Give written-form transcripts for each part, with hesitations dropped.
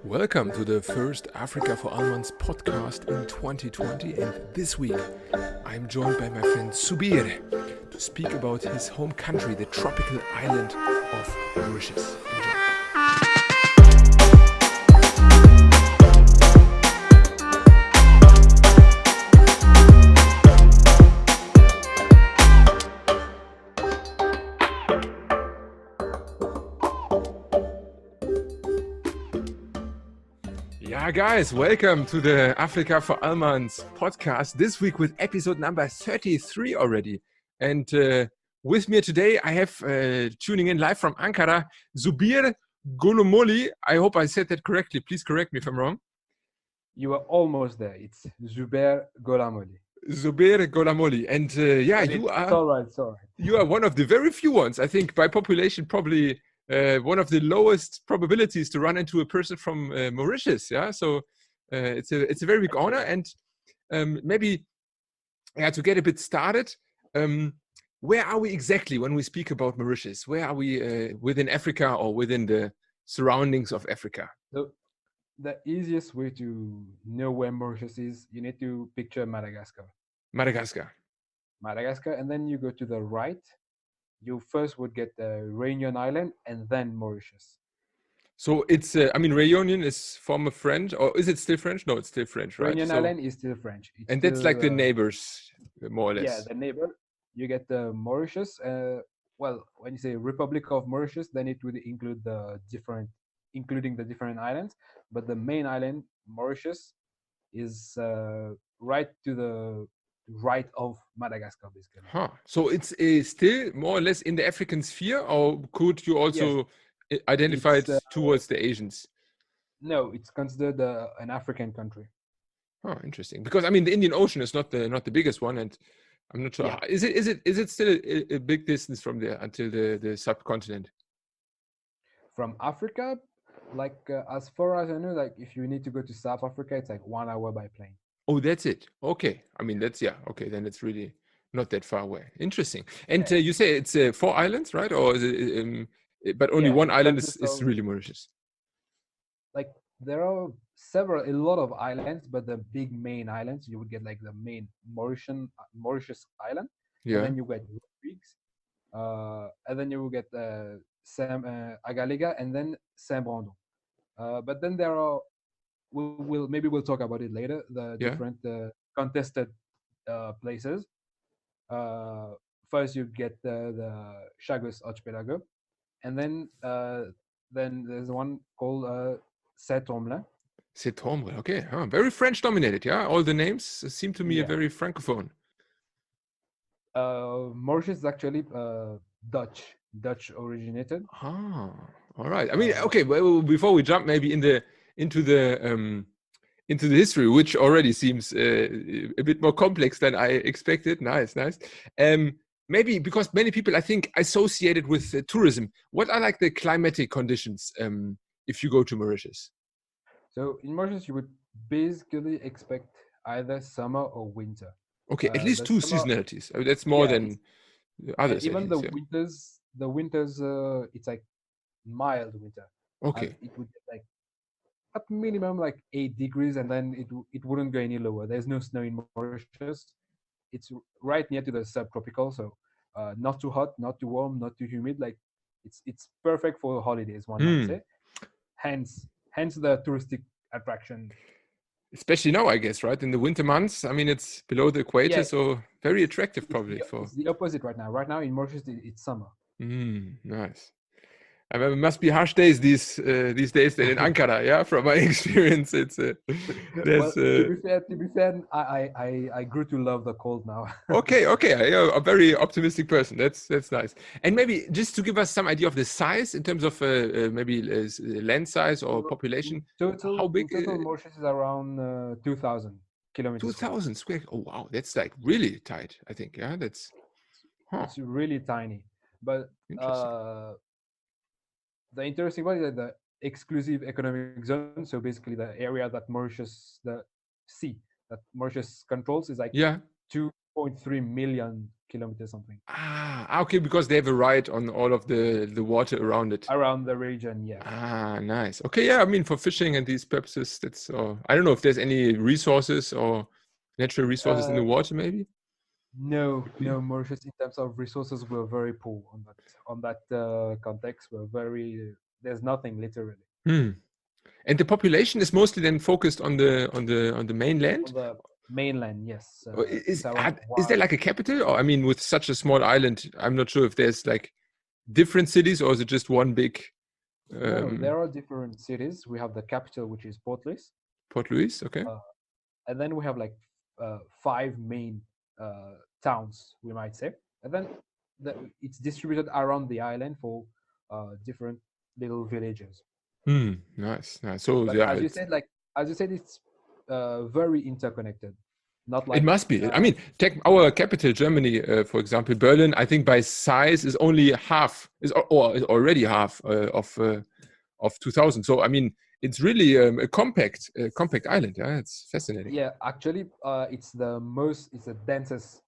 Welcome to the first Africa for Almans podcast in 2020, and this week I'm joined by my friend Zubeir to speak about his home country, the tropical island of Mauritius. Enjoy. Yeah, guys, welcome to the Africa for Almans podcast. This week with episode number 33 already. And with me today, I have tuning in live from Ankara, Zubeir Golamaully. I hope I said that correctly. Please correct me if I'm wrong. You are almost there. It's Zubeir Golamaully. Zubeir Golamaully. And you are. It's all right. You are one of the very few ones, I think, by population, probably one of the lowest probabilities to run into a person from Mauritius. Yeah, so it's a very big honor. And maybe to get a bit started, where are we exactly when we speak about Mauritius? Where are we within Africa or within the surroundings of Africa? So the easiest way to know where Mauritius is, you need to picture Madagascar, and then you go to the right. You first would get the Réunion Island and then Mauritius. So it's, Réunion is former French, or is it still French? No, it's still French, right? Réunion Island is still French. And that's like the neighbors, more or less. Yeah, the neighbor. You get the Mauritius. Well, when you say Republic of Mauritius, then it would include including the different islands. But the main island, Mauritius, is right to the right of Madagascar, basically. So it's still more or less in the African sphere, or could you also identify it towards the Asians? No, it's considered an African country. Interesting. Because the Indian Ocean is not the biggest one, and I'm not sure. Yeah. Is it still a big distance from there until the subcontinent? From Africa, as far as I know, if you need to go to South Africa, it's 1 hour by plane. Oh, that's it. Okay. Okay, then it's really not that far away. Interesting. And you say it's 4 islands, right? Or is it, but only one island is really Mauritius? There are a lot of islands, but the big main islands, you would get the main Mauritius island. Yeah. And then you get Rodrigues, and then you will get Agaliga, and then Saint-Brandon. But then there are, we'll talk about it later, the different contested places. First you get the Chagos Archipelago, and then there's one called Saint-Omelin. Saint-Omelin, okay. Very French dominated, yeah? All the names seem to me very francophone. Mauritius is actually Dutch originated. All right. Okay, well, before we jump maybe into the history, which already seems a bit more complex than I expected. Nice. Maybe because many people, I think, associate it with tourism. What are the climatic conditions if you go to Mauritius? So in Mauritius, you would basically expect either summer or winter. Okay, at least 2 seasonalities. That's more than others. Even the winters, it's mild winter. Okay. It would get at minimum 8 degrees, and then it wouldn't go any lower. There's no snow in Mauritius. It's right near to the subtropical, so not too hot, not too warm, not too humid. It's perfect for holidays, one might say. Hence the touristic attraction. Especially now, I guess, right? In the winter months, it's below the equator, so very attractive probably. It's the opposite right now. Right now in Mauritius, it's summer. Nice. It must be harsh days these days then in Ankara, yeah. From my experience, it's to be fair, I grew to love the cold now. Okay, you're a very optimistic person. That's nice. And maybe just to give us some idea of the size in terms of maybe land size or population. How big? Total Mauritius is around 2,000 kilometers. 2,000 square. Oh wow, that's really tight. I think, yeah, that's. It's really tiny, but. The interesting one is that the exclusive economic zone, so basically the area that the sea that Mauritius controls, is 2.3 million kilometers something. Okay, because they have a right on all of the water around it. Around the region, yeah. Nice. Okay, yeah, I mean, for fishing and these purposes, that's, I don't know if there's any resources or natural resources in the water, maybe? No, Mauritius in terms of resources we're very poor on that context. There's nothing literally. And the population is mostly then focused on the mainland? On the mainland, yes. Is there like a capital? Or I mean, with such a small island, I'm not sure if there's like different cities, or is it just one big? No, there are different cities. We have the capital, which is Port Louis. Port Louis, okay. And then we have like 5 main towns, we might say. And then it's distributed around the island for different little villages. Nice. So but yeah, as you said, it's very interconnected. Not like it must be. I mean, take our capital, Germany, for example, Berlin. I think by size is only half, is already half of 2000. So I mean, it's really a compact island. Yeah, it's fascinating. Yeah, actually, it's the densest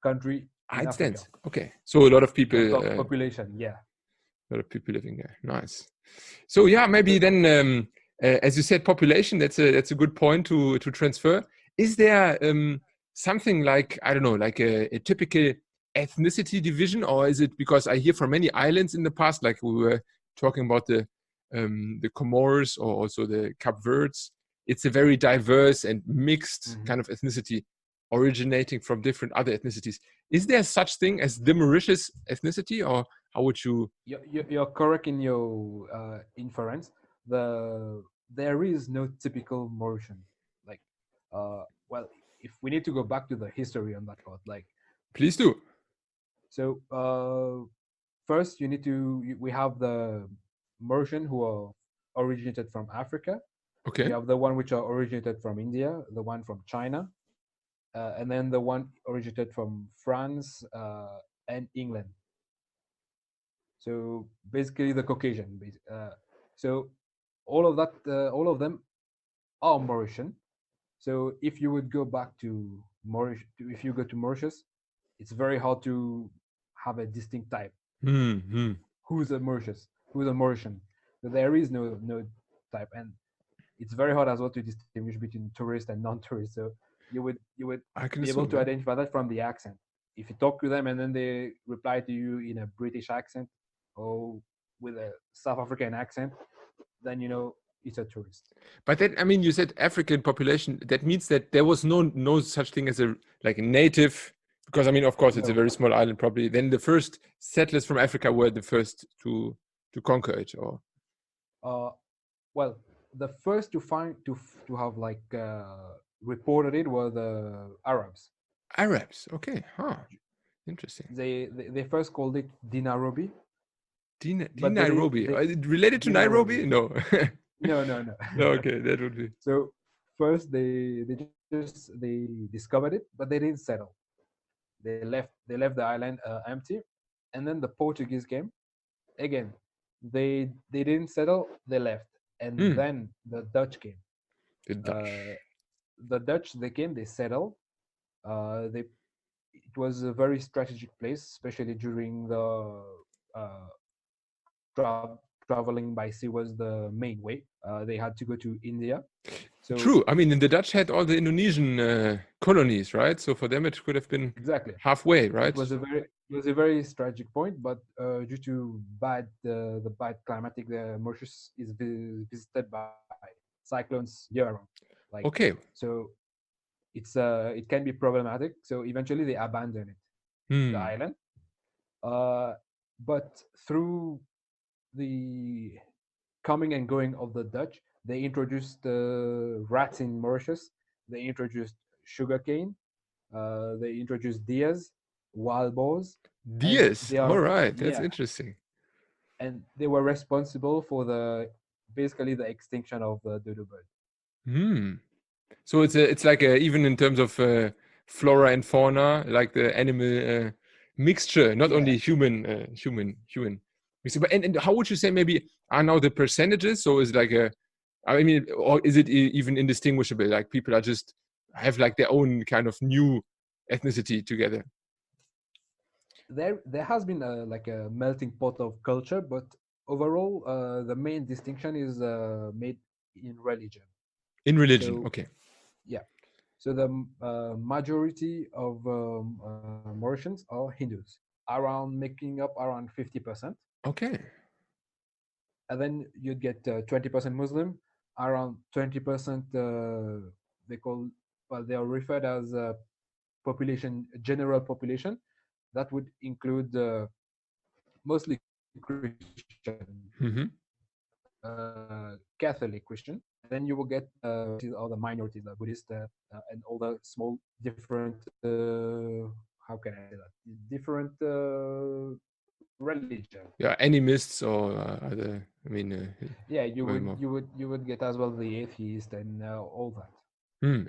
country. It's dense. Okay, so a lot of people. Population, yeah. A lot of people living there. Nice. So yeah, maybe then, as you said, population. That's a good point to transfer. Is there something like, I don't know, like a typical ethnicity division, or is it, because I hear from many islands in the past, like we were talking about the Comores or also the Cape Verdes, it's a very diverse and mixed kind of ethnicity originating from different other ethnicities. Is there such thing as the Mauritius ethnicity, or how would you? You're correct in your inference. There is no typical Mauritian. Like, well, if we need to go back to the history on that part, like, please do. So first, we have the Mauritian who are originated from Africa. Okay. We have the one which are originated from India, the one from China, and then the one originated from France and England. So basically the Caucasian. So all of them are Mauritian. So if you would go back to Mauritius, if you go to Mauritius, it's very hard to have a distinct type. Who's a Mauritius? Who's a Mauritian? So there is no type, and it's very hard as well to distinguish between tourist and non-tourist. So you would be able to identify that from the accent. If you talk to them and then they reply to you in a British accent or with a South African accent, then you know it's a tourist. But then, I mean, you said African population. That means that there was no such thing as a native, because I mean, of course, it's a very small island. Probably then the first settlers from Africa were the first to conquer it, or. Well, the first to have like reported it were the Arabs. Arabs, okay, interesting. They first called it Nairobi. Nairobi. Related to Nairobi? No. No. Okay, that would be. So first they discovered it, but they didn't settle. They left the island empty, and then the Portuguese came. Again, they didn't settle. They left, and then the Dutch came. The Dutch they came. They settled. It was a very strategic place, especially during the traveling by sea was the main way. They had to go to India. So, true. I mean, the Dutch had all the Indonesian colonies, right? So for them, it could have been exactly halfway, right? It was a very strategic point, but due to the bad climatic, the Mauritius is visited by cyclones year round. Like, okay. So it can be problematic. So eventually they abandon it, the island. But through the coming and going of the Dutch, they introduced rats in Mauritius. They introduced sugarcane. They introduced deers, wild boars. Deers. All right, that's interesting. And they were responsible for basically the extinction of the dodo bird. So it's like even in terms of flora and fauna, like the animal mixture, not only human. And how would you say maybe are now the percentages? So is it like I mean, or is it even indistinguishable? Like people are just have like their own kind of new ethnicity together. there has been like a melting pot of culture, but overall, the main distinction is made in religion. In religion, So okay. yeah, so the majority of Mauritians are Hindus, around making up around 50%, Okay. and then you get 20% Muslim, around 20%. They call well, they are referred as population, general population. That would include mostly Christian, Mm-hmm. Catholic Christian, and then you will get all the minorities, the Buddhist, and all the small different. How can I say that? Different religion. Yeah, animists or other. I mean, Yeah, you way would more. you would you would get as well the atheist and all that.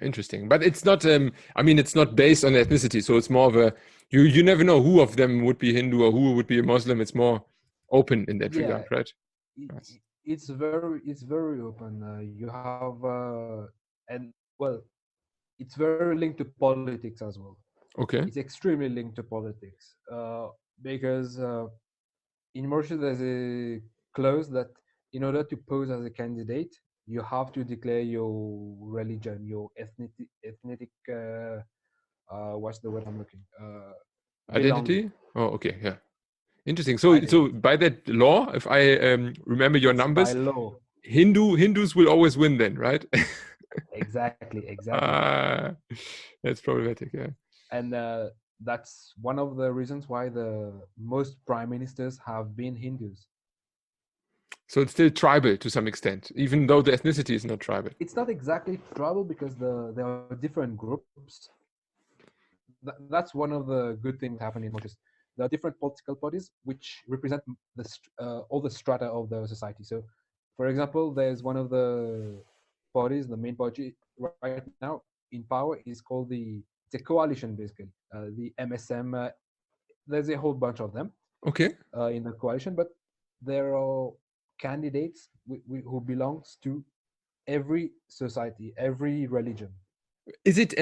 Interesting, but it's not. I mean, it's not based on ethnicity, so it's more of a. You never know who of them would be Hindu or who would be a Muslim. It's more open in that Yeah, regard, right? it, Nice. it's very open. You have and well, it's very linked to politics as well. Okay. It's extremely linked to politics because in Mauritius there's a clause that in order to pose as a candidate, you have to declare your religion, your ethnic what's the word I'm looking belonging Identity. Oh, okay. Yeah. Interesting. So identity. by that law, if I remember your It's by numbers, law. Hindus will always win then, right? Exactly. Ah, that's problematic. Yeah. And that's one of the reasons why the most prime ministers have been Hindus. So it's still tribal to some extent, even though the ethnicity is not tribal. It's not exactly tribal because there are different groups. That's one of the good things happening in Mauritius. There are different political parties which represent all the strata of the society. So, for example, there's one of the parties, the main party right now in power is called it's a coalition basically, the MSM. There's a whole bunch of them Okay. in the coalition, but there are candidates who belongs to every society, every religion. Is it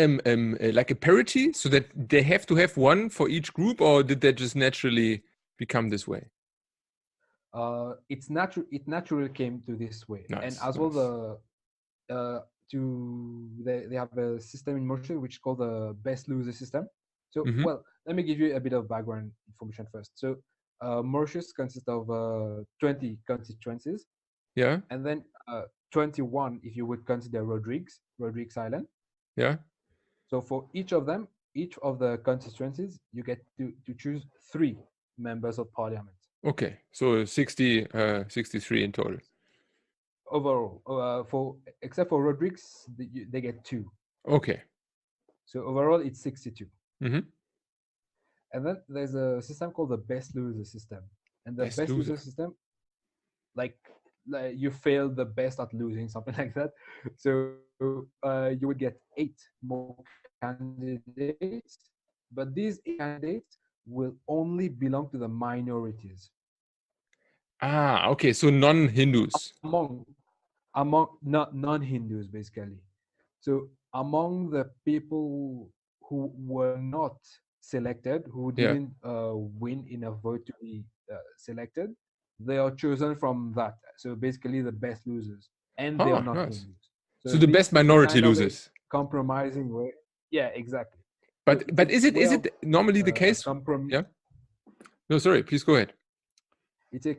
like a parity so that they have to have one for each group, or did that just naturally become this way? It naturally came to this way, and Nice, as well nice. they have a system in Mauritius which is called the best loser system. So, Mm-hmm. well, let me give you a bit of background information first. So, Mauritius consists of 20 constituencies, Yeah, and then 21 if you would consider Rodrigues Island. yeah. So for each of them, each of the constituencies, you get to choose 3 members of parliament Okay, so 60, 63 in total. overall. For except for Rodrigues, they get 2. Okay. So overall, it's 62. Mm-hmm. And then there's a system called the best loser system. And the Best best loser loser. system, like, you fail the best at losing, something like that. So you would get 8 more candidates, but these 8 candidates will only belong to the minorities Ah, okay. So non-Hindus. among non-Hindus basically. So among the people who were not selected, who Yeah. didn't win in a vote to be selected, they are chosen from that. So basically, the best losers, and they are Ah, not nice. Hindus. So So the this best is minority kind of a loses. compromising way. Yeah, exactly. So But it's a is way it of normally the case? compromise. Yeah. No, sorry. Please go ahead. It's a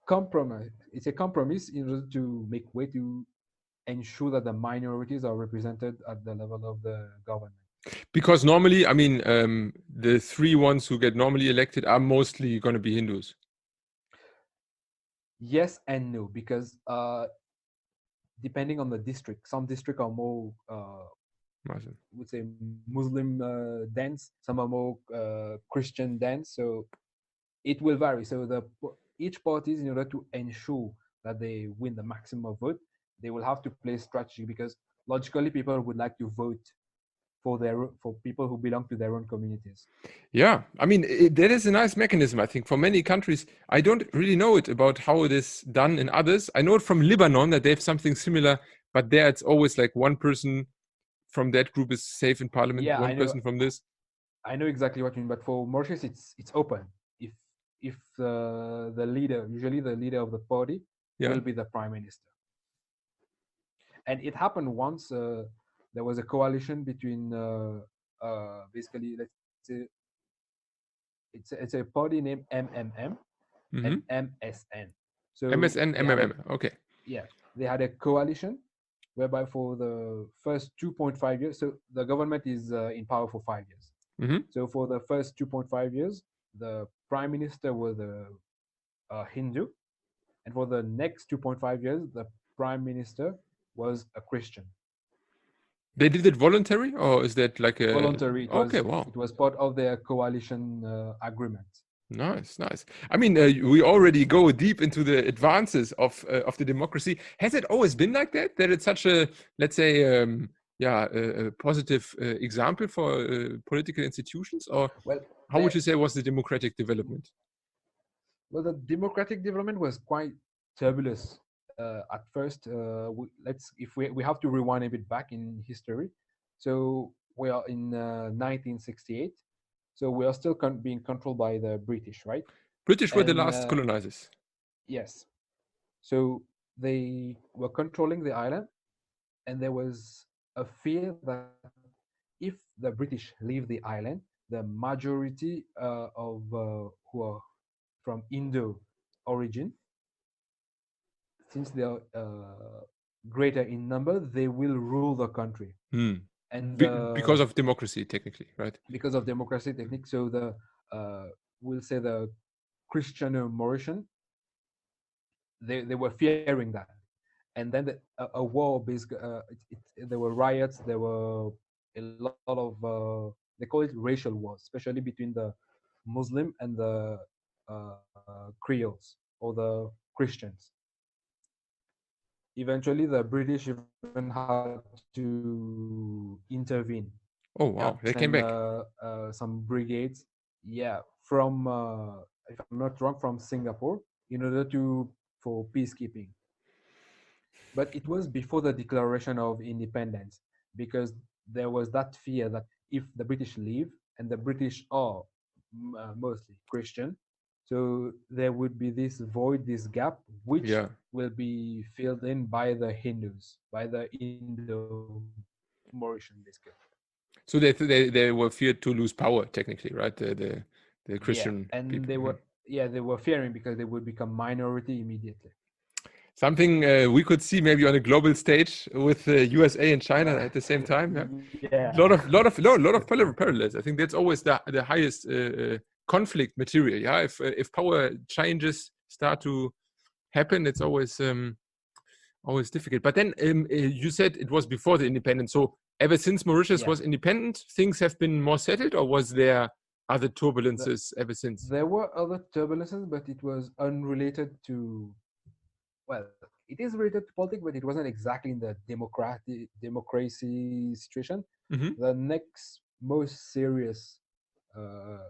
compromise. It's a compromise in order to make way to ensure that the minorities are represented at the level of the government. Because normally, I mean, the 3 ones who get normally elected are mostly going to be Hindus. Yes and no, because depending on the district, some districts are more, Muslim. would say, Muslim dense, some are more Christian dense. So it will vary. So each parties, in order to ensure that they win the maximum vote, they will have to play strategy because logically people would like to vote for people who belong to their own communities. Yeah, I mean, that is a nice mechanism, I think, for many countries. I don't really know it about how it is done in others. I know it from Lebanon that they have something similar, but there it's always like one person from that group is safe in parliament, Yeah, one I know. person from this. I know exactly what you mean, but for Mauritius, it's open. If the leader, usually the leader of the party, Yeah. will be the prime minister. And it happened once. There was a coalition between basically, let's say, it's a party named MMM and Mm-hmm. MSN. So MSN, they had a, MMM. Okay. yeah, they had a coalition whereby for the first 2.5 years, so the government is in power for 5 years. Mm-hmm. So for the first 2.5 years, the prime minister was a Hindu, and for the next 2.5 years, the prime minister was a Christian. They did it voluntary, or is that like a? Voluntary. Okay, wow. It was part of their coalition agreement. Nice, nice. I mean, we already go deep into the advances of the democracy. Has it always been like that? That it's such a, let's say, a positive example for political institutions, or Well, how would you say was the democratic development? well, the democratic development was quite turbulent at first. We have to rewind a bit back in history. So we are in 1968. So we are still being controlled by the British, right? British were the And last colonizers. yes, so they were controlling the island, and there was a fear that if the British leave the island, the majority of who are from Indo origin, since they are greater in number, they will rule the country. Hmm. And Because of democracy, technically, right? because of democracy technique, so the we'll say the Christian Mauritian, they were fearing that, and then a war basically there were riots, there were a lot of they call it racial wars, especially between the Muslim and the Creoles or the Christians. Eventually the British even had to intervene. Oh They had wow, to they came send back. some brigades, yeah, from if I'm not wrong, from Singapore, in order to for peacekeeping. But it was before the declaration of independence, because there was that fear that if the British leave, and the British are mostly Christian, so there would be this void, this gap, which Yeah. will be filled in by the Hindus, by the Indo-Mauritian, basically. So they were feared to lose power, technically, right? The Yeah, Christian and people. they were fearing because they would become minority immediately. Something we could see maybe on a global stage with USA and China at the same time. Yeah, Yeah. lot of parallels. I think that's always the highest conflict material. Yeah, if power changes start to happen, it's always always difficult. But then you said it was before the independence. So ever since Mauritius was independent, things have been more settled, or was there other turbulences ever since? There were other turbulences, but it was unrelated to, well, it is related to politics, but it wasn't exactly in the democracy situation. Mm-hmm. The next most serious uh,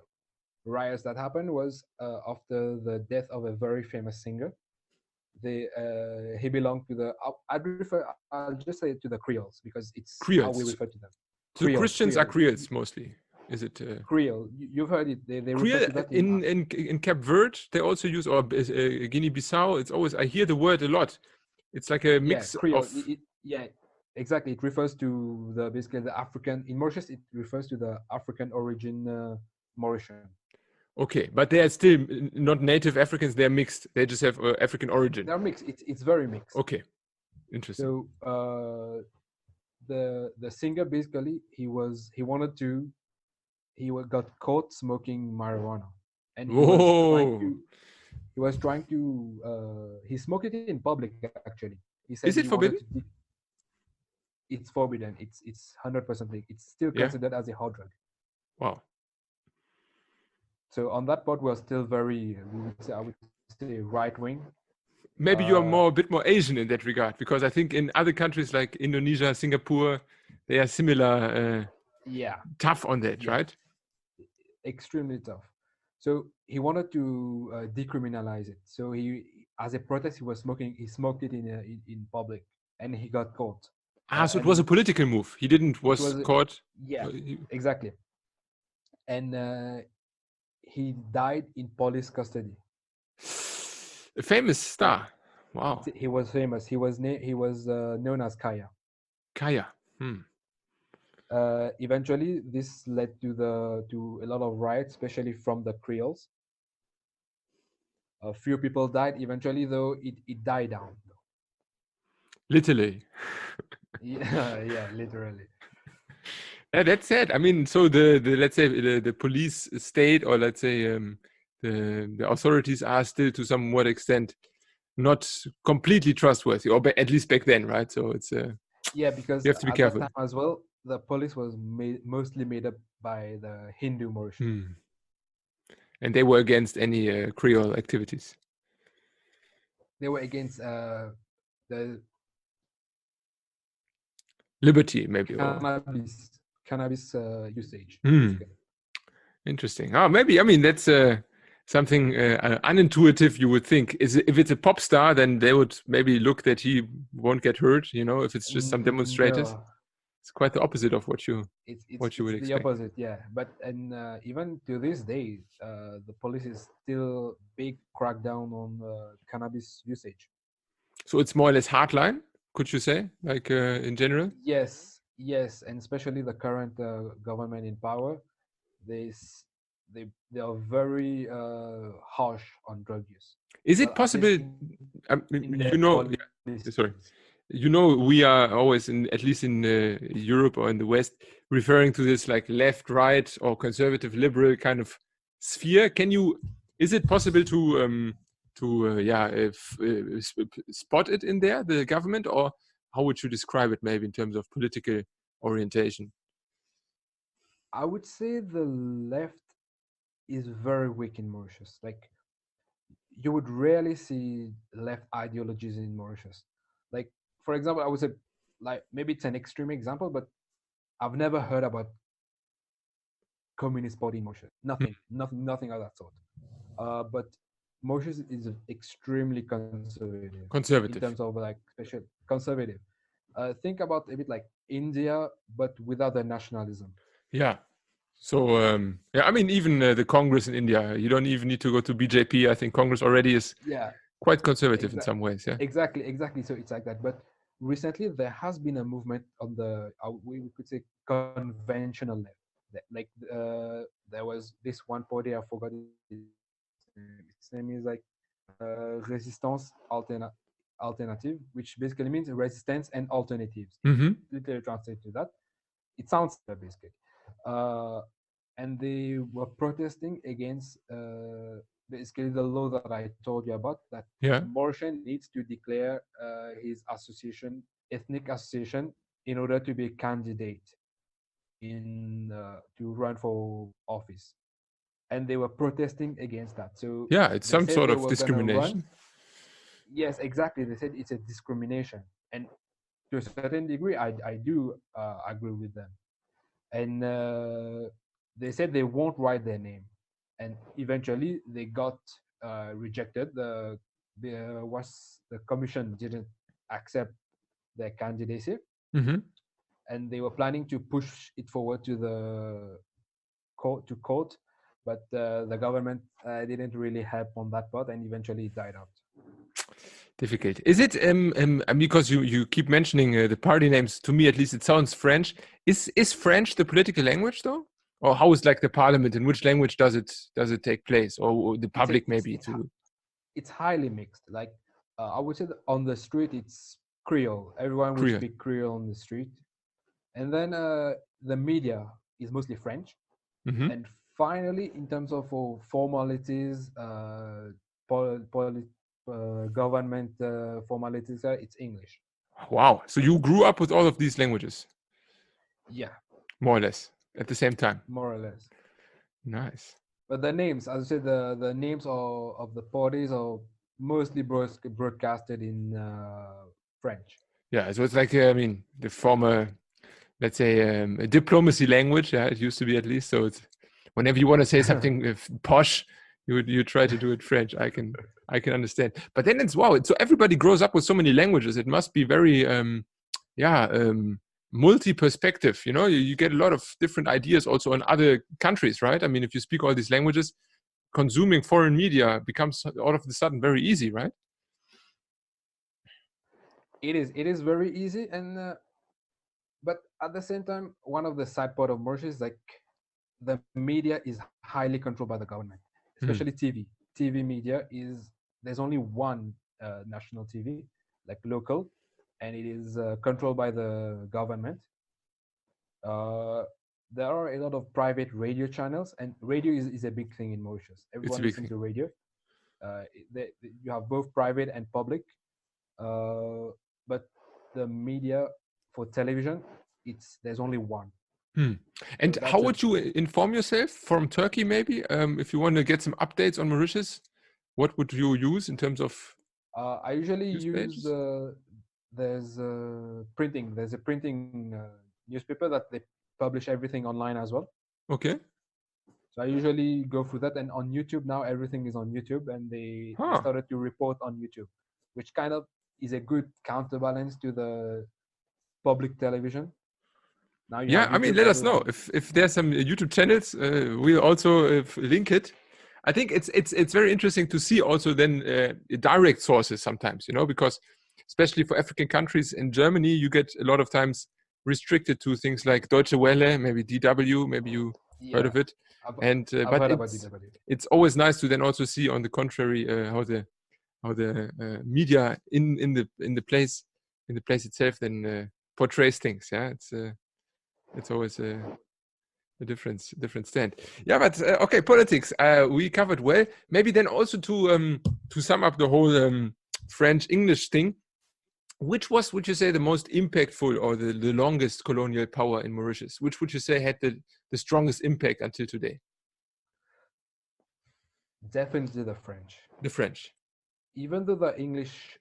riots that happened was after the death of a very famous singer. He belonged to the, I'll just say it to the Creoles, because it's how we refer Creoles. to them. So Creoles, Christians are Creoles mostly. Is it Creole? You've heard it. They refer Creole to that in Cape Verde? They also use, or Guinea-Bissau. It's always, I hear the word a lot. It's like a mix Creole. of Yeah, exactly. It refers to the basically the African in Mauritius. It refers to the African origin Mauritian. okay, but they are still not native Africans. They're mixed. They just have African origin. They're mixed. It's very mixed. Okay, interesting. So the singer basically he got caught smoking marijuana, and Whoa! he smoked it in public actually. He said he Is it wanted to forbidden? it's forbidden. It's 100% legal. It's still considered as a hard drug. Wow. So on that part, we're still very, I would say, right wing. Maybe you are a bit more Asian in that regard, because I think in other countries like Indonesia, Singapore, they are similar. Tough on that, right? Extremely tough. So he wanted to decriminalize it. So as a protest, he smoked it in public, and he got caught. So it was a political move. He didn't was caught. Yeah, exactly. and he died in police custody. A famous star. Wow. He was famous. He was known as Kaya. Kaya. Eventually, this led to a lot of riots, especially from the Creoles. A few people died. Eventually, though, it died down. Literally. Yeah, literally. Yeah, that's sad. I mean, so the let's say the police state, or let's say the authorities are still to somewhat extent not completely trustworthy, or at least back then, right? So it's yeah, because you have to be at careful. that time as well, the police was mostly made up by the Hindu Mauritians. And they were against any Creole activities. They were against the liberty, maybe, cannabis usage. Interesting. Oh, maybe. I mean, that's something unintuitive. You would think is if it's a pop star, then they would maybe look that he won't get hurt. You know, if it's just some demonstrators, No. it's quite the opposite of what you it's would the expect. opposite, yeah. But even to this day, the police is still big crackdown on cannabis usage. So it's more or less hardline, could you say, like in general? Yes, and especially the current government in power, they are very harsh on drug use. Is it possible? You know, sorry. You know, we are always at least in Europe or in the West, referring to this like left, right, or conservative, liberal kind of sphere. Is it possible to spot it in there, the government, or how would you describe it maybe in terms of political orientation? I would say the left is very weak in Mauritius. Like, you would rarely see left ideologies in Mauritius. Like, for example, I would say, like, maybe it's an extreme example, but I've never heard about Communist Party in Mauritius. Nothing of that sort. But Mauritius is extremely conservative in terms of like special conservative. Think about a bit like India, but without the nationalism. Yeah. So I mean, even the Congress in India, you don't even need to go to BJP. I think Congress already is quite conservative in some ways. Yeah. Exactly. So it's like that. But recently, there has been a movement on the we could say conventional left. Like there was this one party, I forgot its name is like Resistance Alternative, which basically means resistance and alternatives. Literally translate to that. It sounds basically. And they were protesting against basically the law that I told you about, that Mauritian needs to declare his ethnic association, in order to be a candidate to run for office. And they were protesting against that. So yeah, it's some sort of discrimination. Yes, exactly. They said it's a discrimination, and to a certain degree, I do agree with them. And they said they won't write their name, and eventually they got rejected. The commission didn't accept their candidacy, and they were planning to push it forward to the court, but the government didn't really help on that part, and eventually it died out. Difficult. Is it because you keep mentioning the party names? To me, at least, it sounds French. Is French the political language though, or how is like the parliament? In which language does it take place, or the public maybe too? It's highly mixed. Like I would say that on the street it's Creole. Everyone will speak Creole on the street, and then the media is mostly French. And finally, in terms of formalities, government formalities, it's English. Wow. So you grew up with all of these languages? Yeah. More or less at the same time? More or less. Nice. But the names, as I said, the names of the parties are mostly broadcasted in French. Yeah. So it's like, I mean, the former, let's say, a diplomacy language. Yeah, it used to be at least. So it's whenever you want to say something posh, you try to do it French. I can understand. But then it's wow. So everybody grows up with so many languages. It must be very multi-perspective. You get a lot of different ideas also on other countries, right? I mean, if you speak all these languages, consuming foreign media becomes all of a sudden very easy, right? It is very easy, and but at the same time, one of the side part of Mauritius is like the media is highly controlled by the government, especially TV. TV media is there's only one national TV, like local, and it is controlled by the government. Uh, there are a lot of private radio channels, and radio is a big thing in Mauritius. It's a Everyone big listens thing. to radio. You have both private and public, but the media for television, there's only one. And So how that's a would you inform yourself from Turkey, maybe? If you want to get some updates on Mauritius, what would you use in terms of I usually news use pages? there's printing. There's a printing newspaper that they publish everything online as well. Okay. So I usually go through that, and on YouTube now everything is on YouTube, and they started to report on YouTube, which kind of is a good counterbalance to the public television. Now you Yeah, have I mean, YouTube let us know everyone. if there's some YouTube channels. We'll also link it. I think it's very interesting to see also then direct sources sometimes, because especially for African countries in Germany, you get a lot of times restricted to things like Deutsche Welle, maybe DW, maybe you heard Yeah, of it, I've, and I've but heard about DW. it's always nice to then also see on the contrary how the media in the place itself then portrays things. Yeah, it's always a different stand. Yeah, but okay, politics we covered well. Maybe then also to sum up the whole French English thing. Which would you say, the most impactful or the longest colonial power in Mauritius? Which would you say had the strongest impact until today? Definitely the French. The French. Even though the English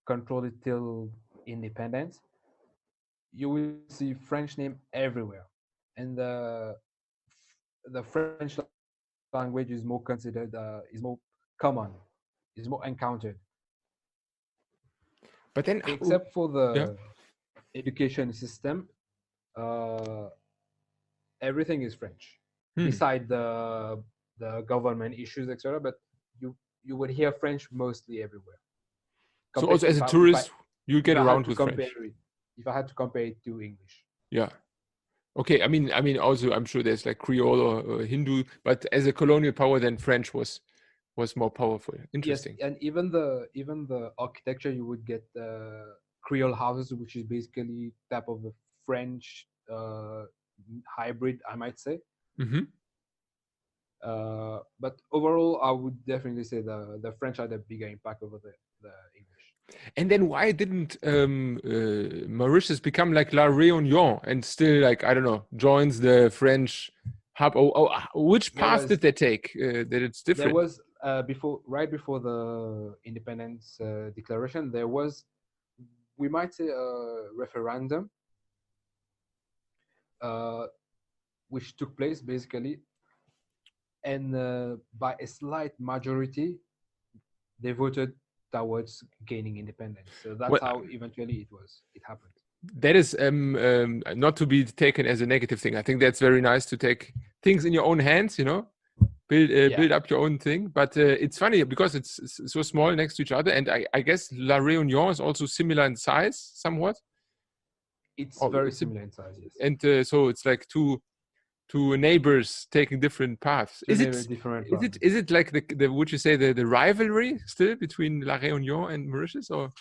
controlled it till independence, you will see French name everywhere, and the French language is more considered is more common, is more encountered. But then, Except for yeah. the education system, everything is French. Beside the government issues, etc. But you would hear French mostly everywhere. So also as a tourist, you get if I had around to with compare French. it, if I had to compare it to English. Yeah. Okay. I mean, also I'm sure there's like Creole or Hindu, but as a colonial power, then French was more powerful. Interesting. Yes, and even the architecture, you would get Creole houses, which is basically type of a French hybrid, I might say. Mm-hmm. But overall, I would definitely say the French had a bigger impact over the English. And then why didn't Mauritius become like La Réunion and still, like, I don't know, joins the French hub? Which path did they take that it's different? There was right before the independence declaration, there was, we might say, a referendum which took place basically, and by a slight majority they voted towards gaining independence. So that's how eventually it happened. That is not to be taken as a negative thing. I think that's very nice to take things in your own hands, build up your own thing. But it's funny because it's so small next to each other, and I guess La Réunion is also similar in size somewhat. It's very similar in size, yes. And so it's like two neighbors taking different paths. Is it like the would you say the rivalry still between La Réunion and Mauritius, or?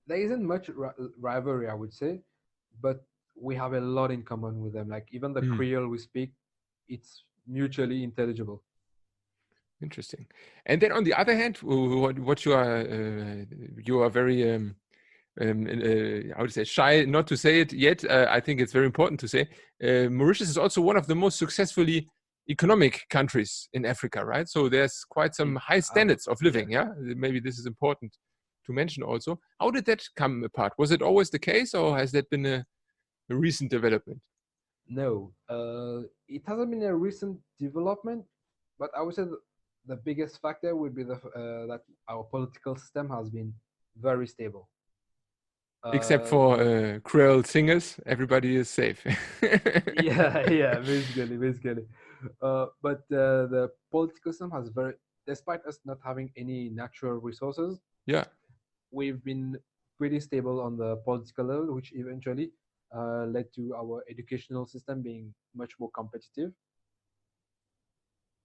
There isn't much rivalry, I would say, but we have a lot in common with them. Like even the Creole we speak, it's mutually intelligible. Interesting. And then on the other hand, what you are very I would say shy not to say it yet. I think it's very important to say. Mauritius is also one of the most successfully economic countries in Africa, right? So there's quite some high standards of living. Yeah, maybe this is important to mention also. How did that come apart? Was it always the case, or has that been a recent development? No, it hasn't been a recent development, but I would say the biggest factor would be that our political system has been very stable. Except for Creole singers, everybody is safe. yeah, basically. But the political system has despite us not having any natural resources, Yeah. we've been pretty stable on the political level, which eventually led to our educational system being much more competitive.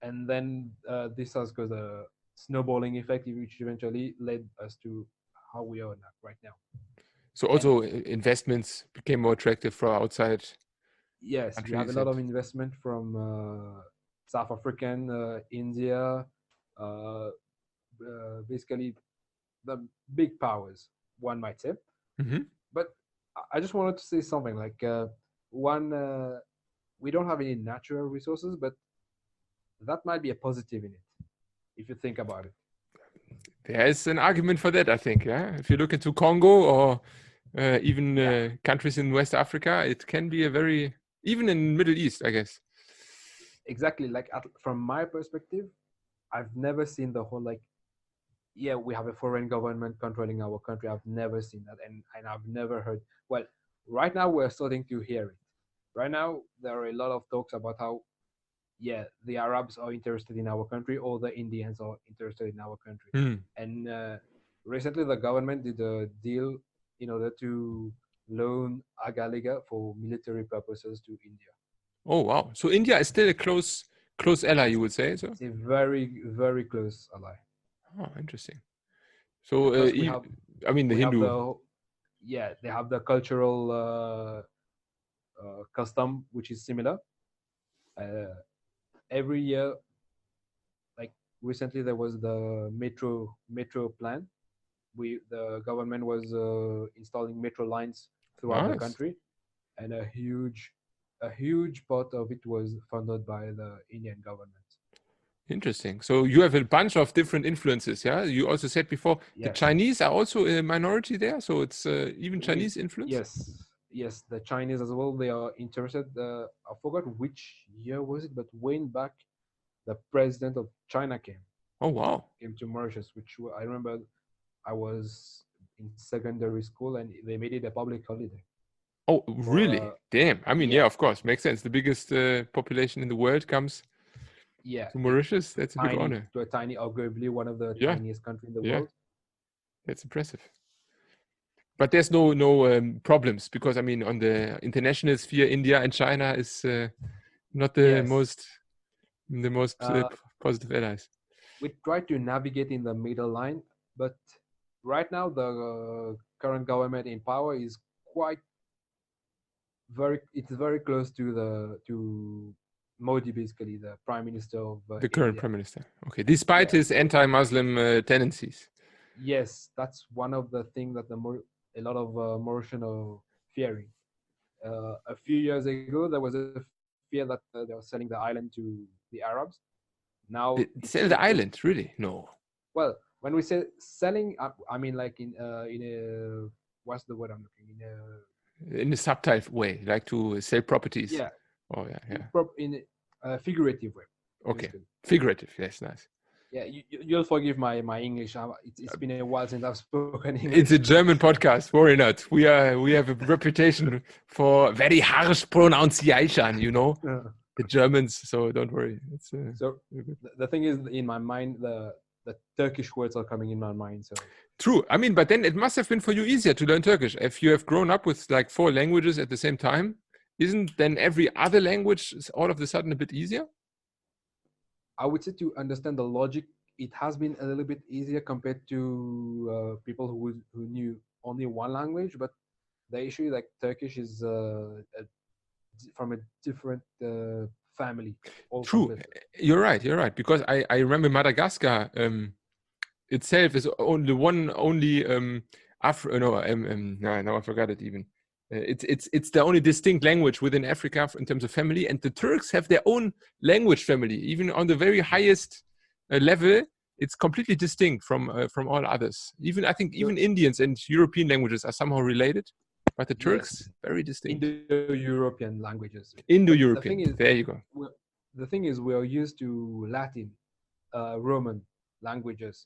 And then this has caused a snowballing effect, which eventually led us to how we are right now. So also investments became more attractive for outside. Yes, we have a lot of investment from South African, India, basically the big powers, one might say. Mm-hmm. But I just wanted to say something like we don't have any natural resources, but that might be a positive in it if you think about it. There is an argument for that, I think. Yeah, if you look into Congo or even countries in West Africa, it can be a very, even in Middle East, I guess. Exactly. Like from my perspective, I've never seen the whole like, yeah, we have a foreign government controlling our country. I've never seen that, and I've never heard. Well, right now we're starting to hear it. Right now there are a lot of talks about how, yeah, the Arabs are interested in our country, or the Indians are interested in our country. And recently the government did a deal in order to loan Agaliga for military purposes to India. Oh wow! So India is still a close ally, you would say so? It's a very, very close ally. Oh, interesting. So I mean the Hindu. They have the cultural custom which is similar. Every year, like recently there was the metro plan. The government was installing metro lines throughout the country, and a huge part of it was funded by the Indian government. Interesting. So you have a bunch of different influences, yeah? You also said before the Chinese are also a minority there, so it's even Chinese influence? Yes, the Chinese as well, they are interested. I forgot which year was it, but way back, the president of China came. Oh, wow. Came to Mauritius, which I remember I was in secondary school, and they made it a public holiday. Oh, really? Damn. I mean, yeah, of course. Makes sense. The biggest population in the world comes to Mauritius. That's a big honor. To a tiny, arguably one of the tiniest countries in the world. That's impressive. But there's no problems because, I mean, on the international sphere, India and China is not the most positive allies. We try to navigate in the middle line, but right now the current government in power is it's very close to Modi, basically the prime minister of the current India. prime minister. Okay, despite his anti-Muslim tendencies. Yes, that's one of the things that a lot of Mauritians are fearing. A few years ago, there was a fear that they were selling the island to the Arabs. Now sell the island, really? No. Well, when we say selling, I mean like in a what's the word I'm looking in a subtle way, like to sell properties. Yeah. Oh yeah. In a figurative way. Okay. Basically. Figurative. Yes, nice. Yeah, you'll forgive my English. It's been a while since I've spoken English. It's a German podcast. Worry not. We have a reputation for very harsh pronunciation. You know, the Germans. So don't worry. It's so the thing is, in my mind, the Turkish words are coming in my mind. So true. I mean, but then it must have been for you easier to learn Turkish if you have grown up with like 4 languages at the same time. Isn't then every other language all of a sudden a bit easier? I would say to understand the logic, it has been a little bit easier compared to people who knew only one language. But the issue is like Turkish is from a different family. True, you're right. Because I remember Madagascar itself is only no, I forgot it even. It's the only distinct language within Africa in terms of family, and the Turks have their own language family. Even on the very highest level, it's completely distinct from all others. I think even Indians and European languages are somehow related, but the Turks very distinct. Indo-European languages. Indo-European. There you go. The thing is, we are used to Latin, Roman languages.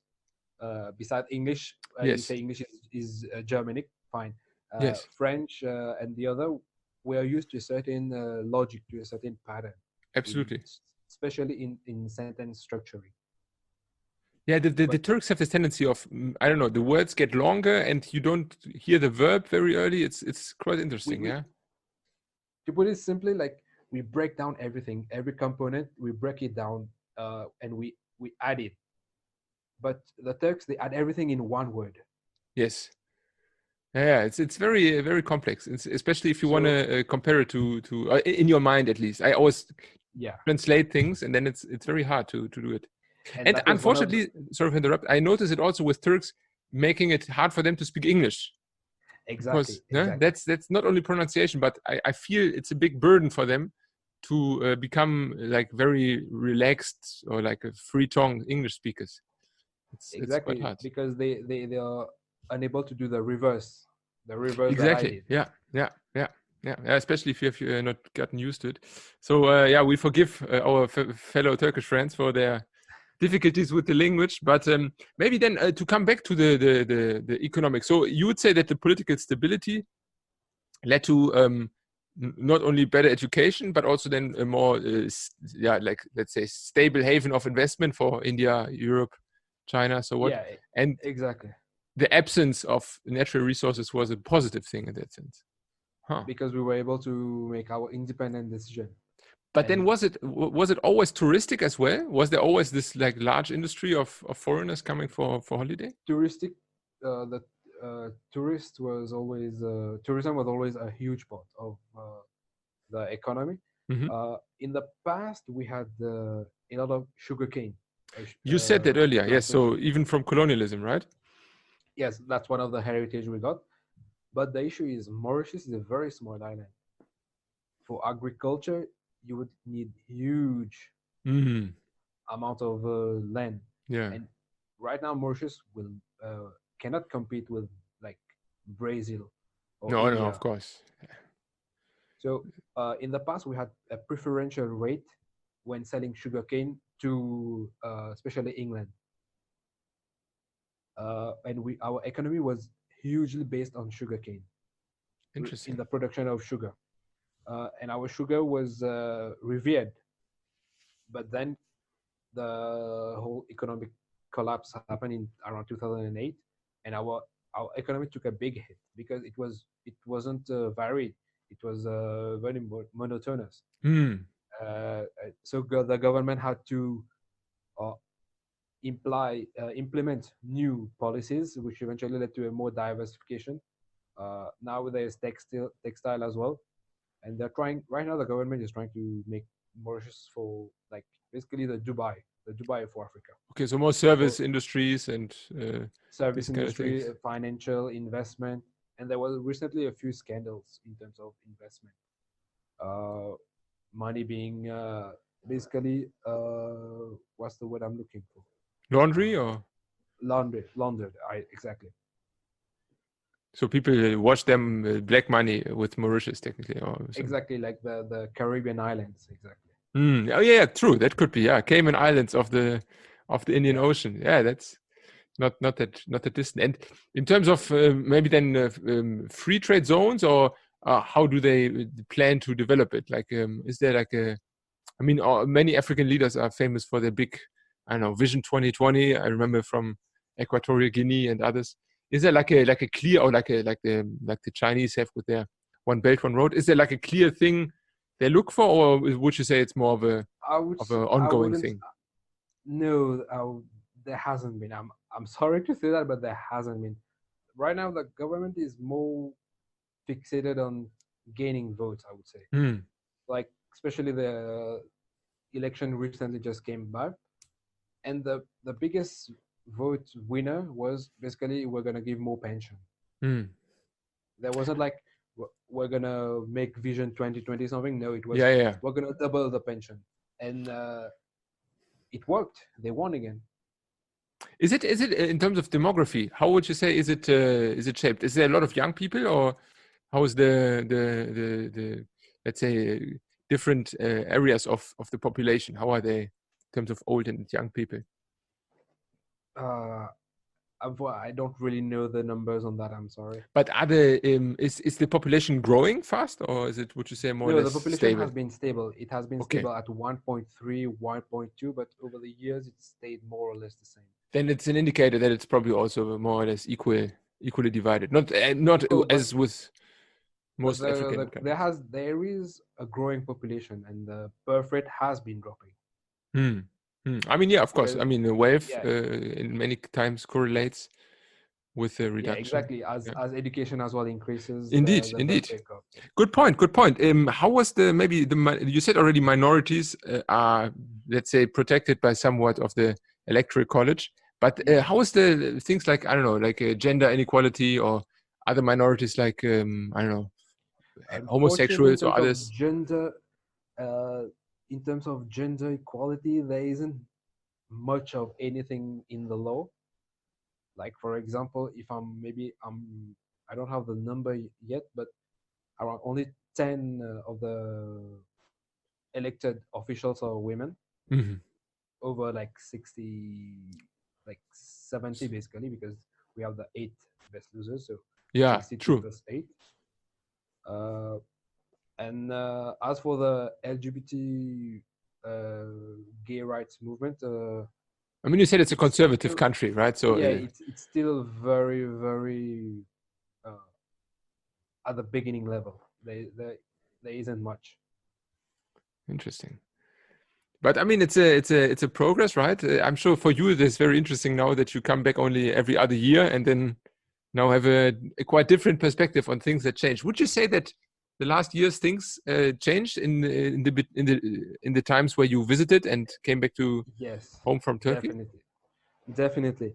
Besides English, you say English is Germanic, fine. Yes. French and the other, we are used to a certain logic, to a certain pattern, Absolutely. especially in sentence structuring. Yeah, the Turks have this tendency of, I don't know, the words get longer and you don't hear the verb very early. It's quite interesting, yeah? To put it simply, like, we break down everything, every component, we break it down, and we add it. But the Turks, they add everything in one word. Yes. Yeah, it's very very complex, especially if you want to compare it to in your mind at least. I always translate things, and then it's very hard to do it. And unfortunately, sorry to interrupt, I notice it also with Turks, making it hard for them to speak English. Exactly. Because that's not only pronunciation, but I feel it's a big burden for them to become like very relaxed or like a free tongue English speakers. It's quite hard. Because they are unable to do the reverse exactly. that I did. Yeah, especially if you have not gotten used to it. So yeah, we forgive our fellow Turkish friends for their difficulties with the language, but maybe then to come back to the economics. So you would say that the political stability led to not only better education, but also then a more, like, let's say, stable haven of investment for India, Europe, China, so what? Yeah, and exactly. The absence of natural resources was a positive thing in that sense. Because we were able to make our independent decision. But then was it always touristic as well? Was there always this like large industry of foreigners coming for holiday? Touristic, tourism was always a huge part of the economy. Mm-hmm. In the past, we had a lot of sugarcane. You said that earlier, yes. So even from colonialism, right? Yes, that's one of the heritage we got. But the issue is Mauritius is a very small island. For agriculture, you would need huge amount of land. Yeah. And right now, Mauritius cannot compete with like Brazil or India. No, of course. So in the past, we had a preferential rate when selling sugarcane to especially England. And our economy was hugely based on sugarcane. Interesting. In the production of sugar. And our sugar was revered. But then the whole economic collapse happened in around 2008, and our economy took a big hit because it wasn't varied. It was very monotonous. So the government had to implement new policies, which eventually led to a more diversification. Now there's textile as well, and they're trying right now. The government is trying to make Mauritius for like basically the Dubai for Africa. Okay, so more service industries and service industry, financial investment, and there was recently a few scandals in terms of investment. Money being basically what's the word I'm looking for? Laundry or laundered. Exactly. So people wash them black money with Mauritius, technically, or something. Exactly, like the Caribbean islands, exactly. Oh yeah, true. That could be, yeah, Cayman Islands of the Indian Ocean. Yeah, that's not that distant. And in terms of maybe then free trade zones, or how do they plan to develop it? Like, is there like many African leaders are famous for their big, I don't know, Vision 2020. I remember from Equatorial Guinea and others. Is there like a clear, or like the Chinese have with their One Belt One Road? Is there like a clear thing they look for, or would you say it's more of an ongoing thing? No, there hasn't been. I'm sorry to say that, but there hasn't been. Right now, the government is more fixated on gaining votes, I would say. Like, especially the election recently just came back, and the biggest vote winner was basically we're gonna give more pension. There wasn't like we're gonna make Vision 2020 something. No, it was we're gonna double the pension, and it worked. They won again. Is it in terms of demography? How would you say is it shaped? Is there a lot of young people, or how is the let's say different areas of the population? How are they in terms of old and young people? I don't really know the numbers on that. I'm sorry. But is the population growing fast, or is it, would you say, more or No, the less population stable? has been stable. It has been Okay. stable at 1.3, 1.2, but over the years it stayed more or less the same. Then it's an indicator that it's probably also more or less equally divided. Not Oh, but as with most African countries. there is a growing population, and the birth rate has been dropping. I mean, yeah, of course. Because, I mean, the wave yeah, in many times correlates with the yeah, reduction. exactly. As Yeah. as education as well increases, Indeed, the birth indeed. rate drops. Good point. Good point. How was you said already minorities are, let's say, protected by somewhat of the electoral college, but Yeah. how was the things like, I don't know, like gender inequality or other minorities like, I don't know, Unfortunately, homosexuals or others? uh, in terms of gender equality, there isn't much of anything in the law. Like, for example, if I don't have the number yet, but around only 10 of the elected officials are women, Mm-hmm. over like 60, like 70 basically, because we have the 8 best losers, so Yeah, 62 true. plus 8. And as for the LGBT gay rights movement, I mean, you said it's a it's conservative still, country, right? So yeah, it's still very, very at the beginning level. There isn't much. interesting. But I mean, it's a progress, right? I'm sure for you it is very interesting now that you come back only every other year and then now have a quite different perspective on things that change. Would you say that the last years things changed in the times where you visited and came back to Yes, home from Turkey? definitely.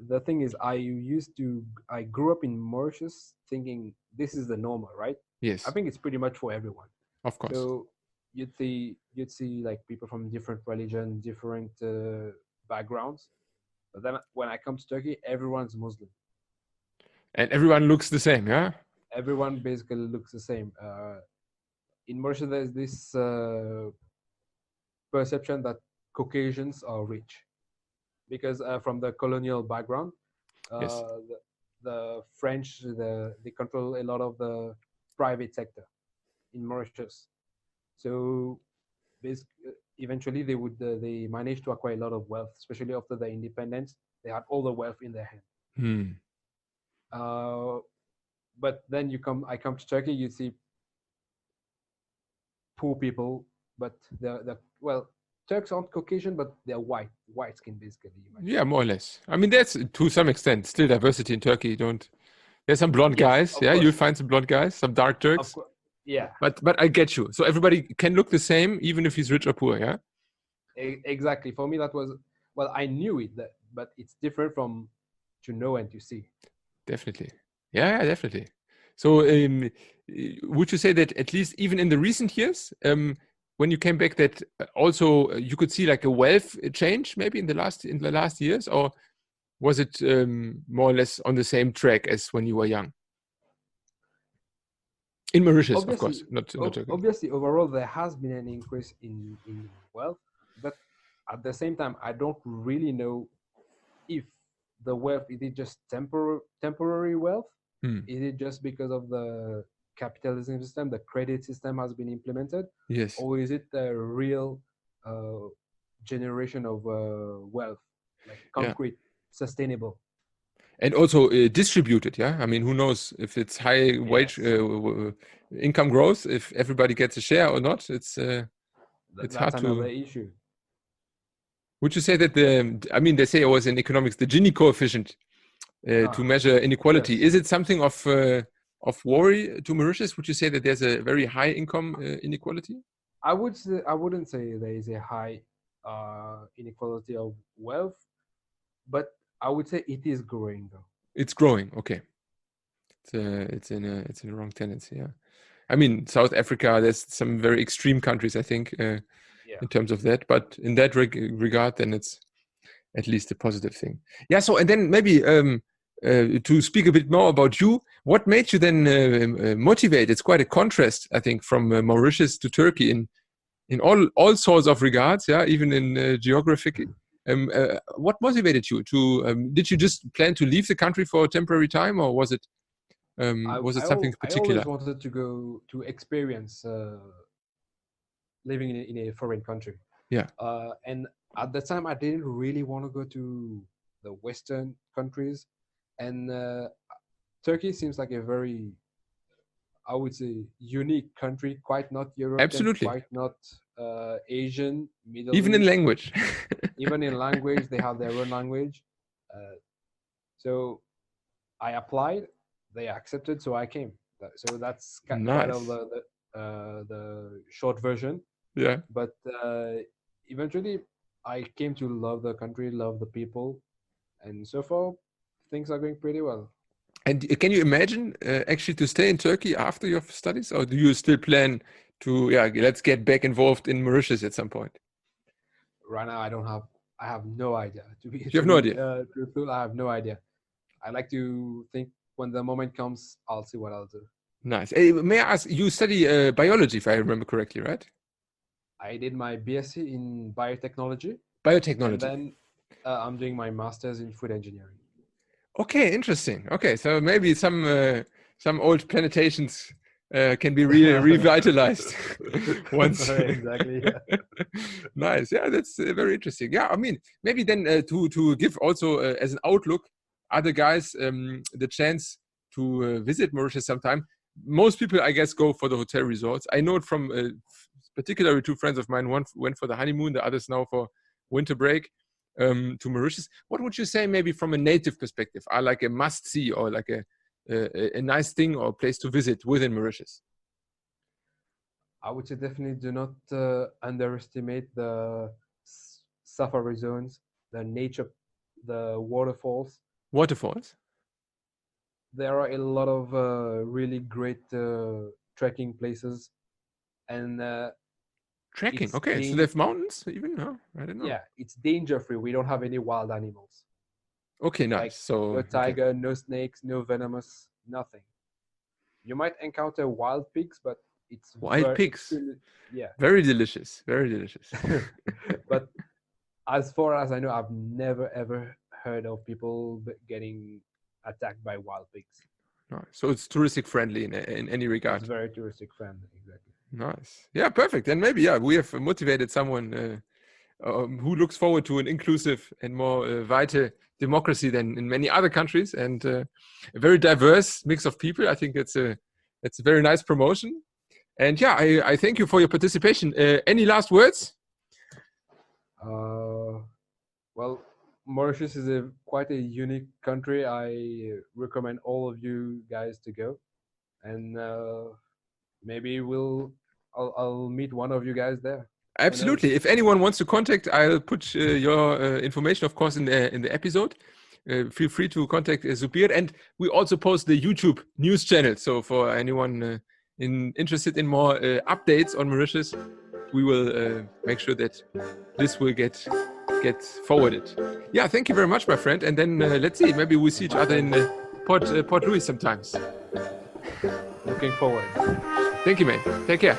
The thing is, I grew up in Mauritius thinking this is the normal, right? I Yes, think it's pretty much for everyone. of course. So you'd see like people from different religion, different backgrounds. But then when I come to Turkey, everyone's Muslim. And everyone looks the same, yeah? Everyone basically looks the same. In Mauritius, there's this perception that Caucasians are rich because from the colonial background, Yes. the French they control a lot of the private sector in Mauritius. So eventually they managed to acquire a lot of wealth, especially after the independence. They had all the wealth in their hand. But then I come to Turkey, you see poor people, but well, Turks aren't Caucasian, but they're white skin basically. Yeah, more or less. I mean, that's to some extent still diversity in Turkey. There's some blonde Yes, guys. of Yeah, you'll course, find some blonde guys, some dark of Turks. course, yeah, But I get you. So everybody can look the same, even if he's rich or poor. Yeah. exactly. For me, that was I knew it, but it's different from to know and to see. Definitely. Yeah, definitely. So, would you say that at least even in the recent years, when you came back, that also you could see like a wealth change maybe in the last years, or was it more or less on the same track as when you were young? In Mauritius, of course, not Turkey. Obviously, overall there has been an increase in wealth, but at the same time, I don't really know if the wealth is it just temporary wealth. Is it just because of the capitalism system, the credit system has been implemented? Yes. Or is it a real generation of wealth, like concrete, sustainable? And also distributed, yeah. I mean, who knows if it's high wage income growth, if everybody gets a share or not? It's That's hard another to. issue. Would you say that I mean, they say always in economics the Gini coefficient to measure inequality. Yes. Is it something of worry to Mauritius? Would you say that there's a very high income inequality? I wouldn't say there is a high inequality of wealth, but I would say it is growing though. It's growing. Okay, it's in a wrong tendency. Yeah, I mean South Africa. There's some very extreme countries, I think, in terms of that. But in that regard, then it's at least a positive thing. Yeah. So and then maybe to speak a bit more about you, what made you then motivate? It's quite a contrast, I think, from Mauritius to Turkey in all sorts of regards. Yeah, even in geographic What motivated you to? Did you just plan to leave the country for a temporary time, or was it something particular? I always wanted to go to experience living in a foreign country. Yeah. And at the time, I didn't really want to go to the Western countries, and Turkey seems like a very, I would say, unique country. Quite not European. Absolutely. Quite not Asian. Middle Even East. in language. Even in language, they have their own language. So I applied. They accepted, so I came. So that's kind of the short version. Yeah. But eventually, I came to love the country, love the people, and so far things are going pretty well. And can you imagine actually to stay in Turkey after your studies, or do you still plan to let's get back involved in Mauritius at some point? Right now, I have no idea. You have no idea? Truthful, I have no idea. I like to think when the moment comes, I'll see what I'll do. Nice. May I ask, you study biology, if I remember correctly, right? I did my BSc in Biotechnology. Biotechnology. And then I'm doing my master's in food engineering. Okay, interesting. Okay, so maybe some old plantations can be revitalized once. Exactly. Yeah. Nice. Yeah, that's very interesting. Yeah, I mean, maybe then to give also as an outlook other guys the chance to visit Mauritius sometime. Most people, I guess, go for the hotel resorts. I know it from particularly two friends of mine. One went for the honeymoon, the others now for winter break to Mauritius. What would you say maybe from a native perspective are like a must-see or like a nice thing or place to visit within Mauritius? I would say definitely do not underestimate the safari zones, the nature, the waterfalls. Waterfalls? There are a lot of really great trekking places. And trekking, okay. So they have mountains even? No, I don't know. Yeah, it's danger-free. We don't have any wild animals. Okay, nice. Like, So no tiger, no snakes, no venomous, nothing. You might encounter wild pigs, but it's wild pigs. Yeah, very delicious, very delicious. But as far as I know, I've never ever heard of people getting attacked by wild pigs. No. So it's touristic friendly in any regard. It's very touristic friendly, exactly. Nice. Yeah, perfect. And maybe we have motivated someone who looks forward to an inclusive and more vital democracy than in many other countries, and a very diverse mix of people. I think it's a very nice promotion. And yeah, I thank you for your participation. Any last words? Well, Mauritius is quite a unique country. I recommend all of you guys to go, and maybe I'll meet one of you guys there. Absolutely. If anyone wants to contact, I'll put your information, of course, in the episode. Feel free to contact Zubeir, and we also post the YouTube news channel. So for anyone interested in more updates on Mauritius, we will make sure that this will get forwarded. Yeah, thank you very much, my friend. And then let's see, maybe we see each other in Port Louis sometimes. Looking forward. Thank you, man. Take care.